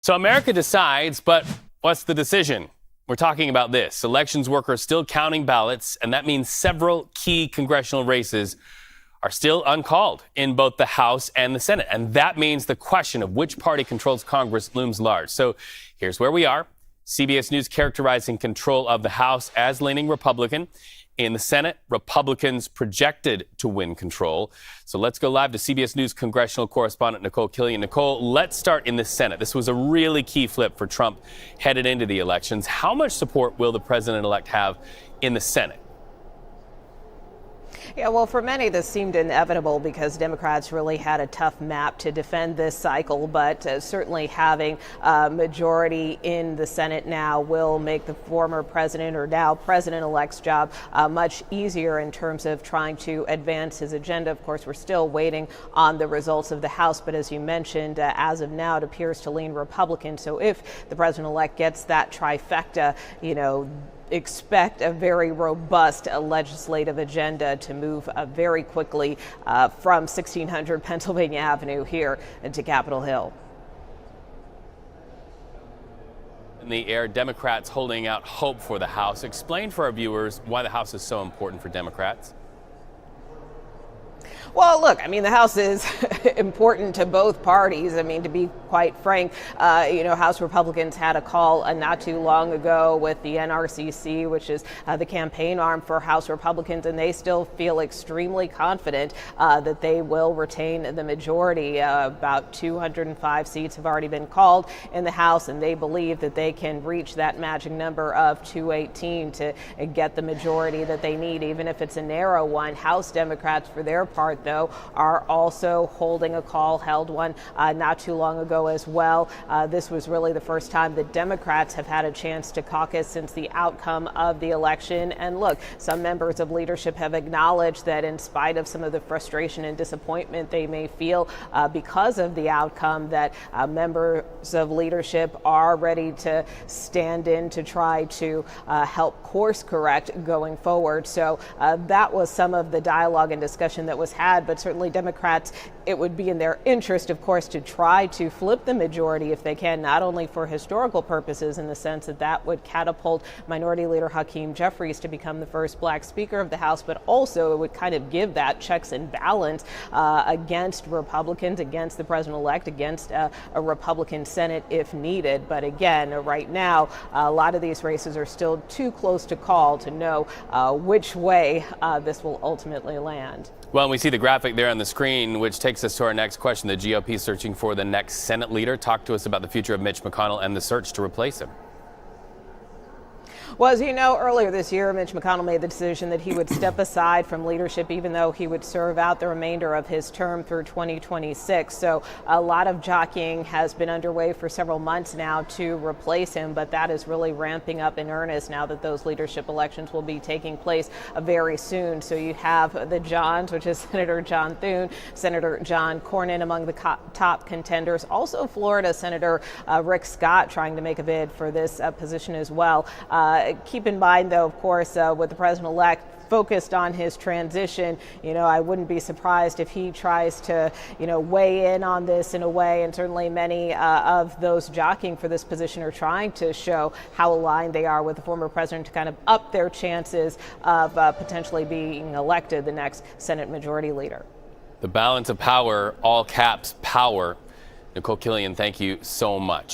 So America decides, but what's the decision? We're talking about this. Elections workers still counting ballots, and that means several key congressional races are still uncalled in both the House and the Senate. And that means the question of which party controls Congress looms large. So here's where we are. CBS News characterizing control of the House as leaning Republican. In the Senate, Republicans projected to win control. So let's go live to CBS News congressional correspondent Nikole Killion. Nikole, let's start in the Senate. This was a really key flip for Trump headed into the elections. How much support will the president-elect have in the Senate? Yeah, well, for many, this seemed inevitable because Democrats really had a tough map to defend this cycle. But certainly having a majority in the Senate now will make the former president or now president-elect's job much easier in terms of trying to advance his agenda. Of course, we're still waiting on the results of the House. But as you mentioned, as of now, it appears to lean Republican. So if the president-elect gets that trifecta, expect a very robust legislative agenda to move very quickly from 1600 Pennsylvania Avenue here to Capitol Hill. In the air, Democrats holding out hope for the House. Explain for our viewers why the House is so important for Democrats. Well, look, the House is important to both parties. To be quite frank, House Republicans had a call not too long ago with the NRCC, which is the campaign arm for House Republicans, and they still feel extremely confident that they will retain the majority. About 205 seats have already been called in the House, and they believe that they can reach that magic number of 218 to get the majority that they need, even if it's a narrow one. House Democrats, for their part, though, are also holding a call, held one not too long ago as well. This was really the first time that Democrats have had a chance to caucus since the outcome of the election. And look, some members of leadership have acknowledged that in spite of some of the frustration and disappointment they may feel because of the outcome, that members of leadership are ready to stand in to try to help course correct going forward. So that was some of the dialogue and discussion that was had. But certainly Democrats, it would be in their interest, of course, to try to flip the majority if they can, not only for historical purposes in the sense that that would catapult Minority Leader Hakeem Jeffries to become the first black Speaker of the House, but also it would kind of give that checks and balance against Republicans, against the president-elect, against a Republican Senate if needed. But again, right now, a lot of these races are still too close to call to know which way this will ultimately land. Well, we see the graphic there on the screen, which takes us to our next question. The GOP searching for the next Senate leader. Talk to us about the future of Mitch McConnell and the search to replace him. Well, as you know, earlier this year, Mitch McConnell made the decision that he would step aside from leadership, even though he would serve out the remainder of his term through 2026. So a lot of jockeying has been underway for several months now to replace him, but that is really ramping up in earnest now that those leadership elections will be taking place very soon. So you have the Johns, which is Senator John Thune, Senator John Cornyn among the top contenders. Also, Florida Senator Rick Scott trying to make a bid for this position as well. Keep in mind, though, of course, with the president-elect focused on his transition, I wouldn't be surprised if he tries to, weigh in on this in a way. And certainly many of those jockeying for this position are trying to show how aligned they are with the former president to kind of up their chances of potentially being elected the next Senate Majority Leader. The balance of power, all caps power. Nikole Killion, thank you so much.